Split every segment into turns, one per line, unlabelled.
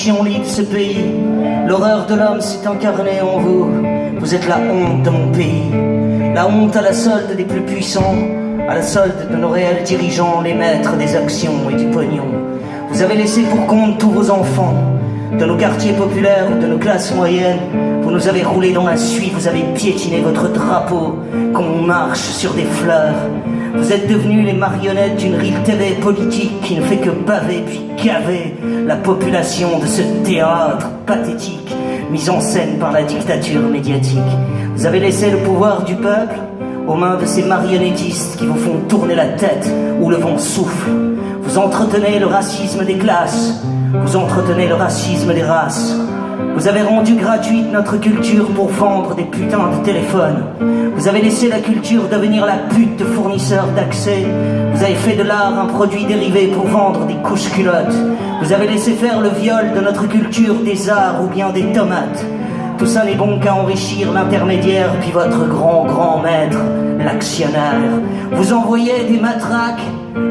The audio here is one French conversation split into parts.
chienlit de ce pays. L'horreur de l'homme s'est incarnée en vous. Vous êtes la honte de mon pays. La honte à la solde des plus puissants, à la solde de nos réels dirigeants, les maîtres des actions et du pognon. Vous avez laissé pour compte tous vos enfants, de nos quartiers populaires ou de nos classes moyennes. Vous nous avez roulé dans la suie, vous avez piétiné votre drapeau, qu'on marche sur des fleurs. Vous êtes devenus les marionnettes d'une rille TV politique qui ne fait que baver puis gaver la population de ce théâtre pathétique mis en scène par la dictature médiatique. Vous avez laissé le pouvoir du peuple aux mains de ces marionnettistes qui vous font tourner la tête où le vent souffle. Vous entretenez le racisme des classes, vous entretenez le racisme des races. Vous avez rendu gratuite notre culture pour vendre des putains de téléphones. Vous avez laissé la culture devenir la pute de fournisseurs d'accès. Vous avez fait de l'art un produit dérivé pour vendre des couches culottes. Vous avez laissé faire le viol de notre culture des arts ou bien des tomates. Tout ça n'est bon qu'à enrichir l'intermédiaire puis votre grand maître, l'actionnaire. Vous envoyez des matraques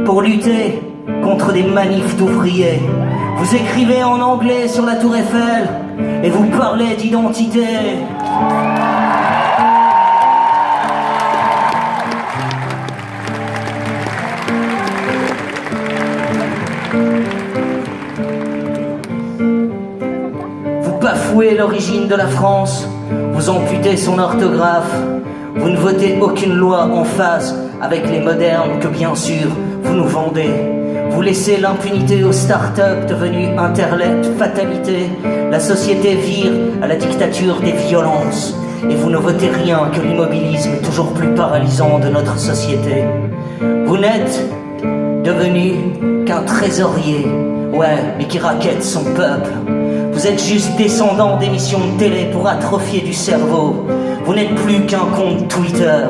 pour lutter contre des manifs d'ouvriers. Vous écrivez en anglais sur la tour Eiffel et vous parlez d'identité. Vous bafouez l'origine de la France, vous amputez son orthographe, vous ne votez aucune loi en phase avec les modernes que bien sûr vous nous vendez. Vous laissez l'impunité aux start-up devenues internet fatalité. La société vire à la dictature des violences. Et vous ne votez rien que l'immobilisme toujours plus paralysant de notre société. Vous n'êtes devenu qu'un trésorier, ouais, mais qui raquette son peuple. Vous êtes juste descendant d'émissions de télé pour atrophier du cerveau. Vous n'êtes plus qu'un compte Twitter.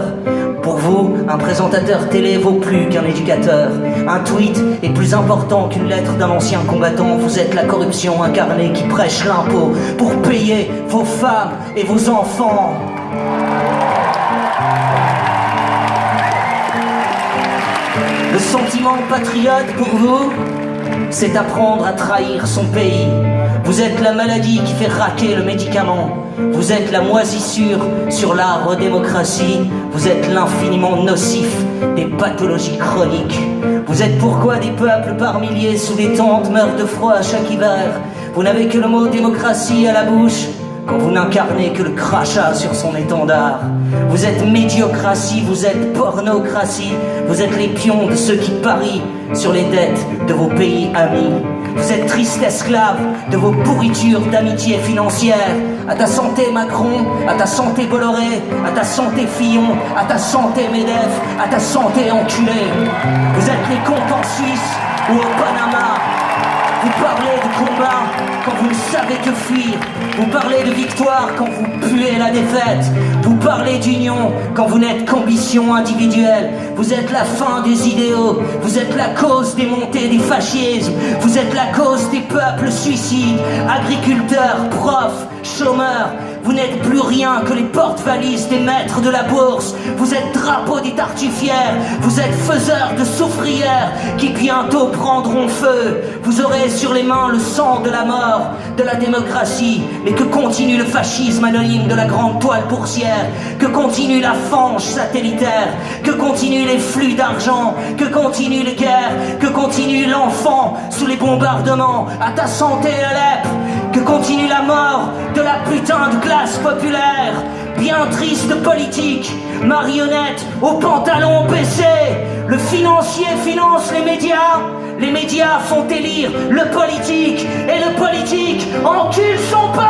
Pour vous, un présentateur télé vaut plus qu'un éducateur. Un tweet est plus important qu'une lettre d'un ancien combattant. Vous êtes la corruption incarnée qui prêche l'impôt pour payer vos femmes et vos enfants. Le sentiment patriote pour vous, c'est apprendre à trahir son pays. Vous êtes la maladie qui fait raquer le médicament. Vous êtes la moisissure sur l'arbre démocratie. Vous êtes l'infiniment nocif des pathologies chroniques. Vous êtes pourquoi des peuples par milliers sous des tentes meurent de froid à chaque hiver. Vous n'avez que le mot démocratie à la bouche quand vous n'incarnez que le crachat sur son étendard. Vous êtes médiocratie, vous êtes pornocratie. Vous êtes les pions de ceux qui parient sur les dettes de vos pays amis. Vous êtes triste esclave de vos pourritures d'amitié financière. À ta santé Macron, à ta santé Bolloré, à ta santé Fillon, à ta santé Medef, à ta santé enculé. Vous êtes les comptes en Suisse ou au Panama. Vous parlez de combat quand vous ne savez que fuir. Vous parlez de victoire quand vous puez la défaite. Vous parlez d'union quand vous n'êtes qu'ambition individuelle. Vous êtes la fin des idéaux. Vous êtes la cause des montées des fascismes. Vous êtes la cause des peuples suicides. Agriculteurs, profs, chômeurs. Vous n'êtes plus rien que les porte-valises des maîtres de la bourse. Vous êtes drapeau des tartufières. Vous êtes faiseurs de soufrières qui bientôt prendront feu. Vous aurez sur les mains le sang de la mort, de la démocratie. Mais que continue le fascisme anonyme de la grande toile boursière? Que continue la fange satellitaire? Que continuent les flux d'argent? Que continuent les guerres? Que continue l'enfant sous les bombardements? À ta santé Alep. Que continue la mort de la putain de classe populaire? Bien triste politique, marionnette aux pantalons baissés. Le financier finance les médias font élire le politique, et le politique encule son peuple.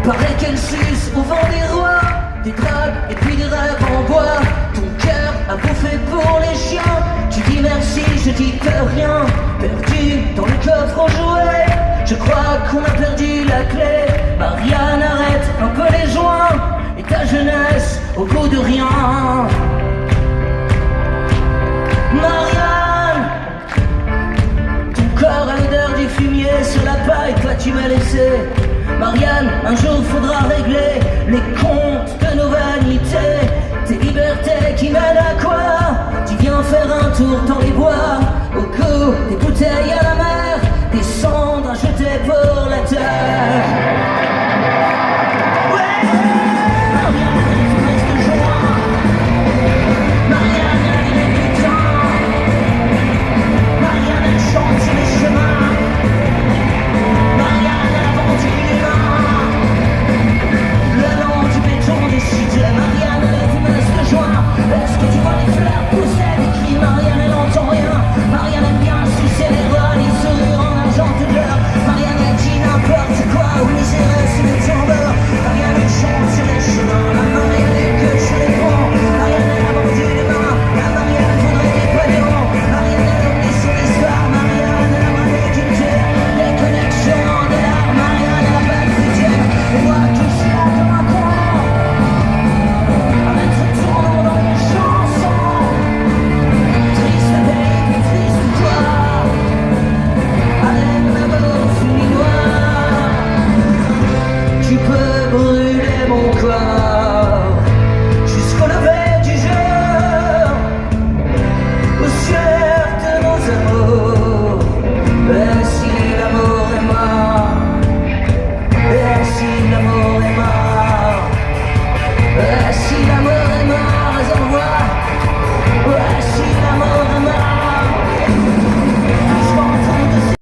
Paraît qu'elle suce au vent des rois, des dragues et puis des rêves en bois. Ton cœur a bouffé pour les chiens. Tu dis merci, je dis de rien. Perdu dans le coffre aux jouets. Je crois qu'on a perdu la clé. Marianne, arrête un peu les joints. Et ta jeunesse au bout de rien. Marianne, ton corps a l'odeur du fumier sur la paille que tu m'as laissé. Marianne, un jour faudra régler les comptes de nos vanités. Tes libertés qui mènent à quoi? Tu viens faire un tour dans les bois, au cou, des bouteilles à la mer, des cendres à jeter pour la terre.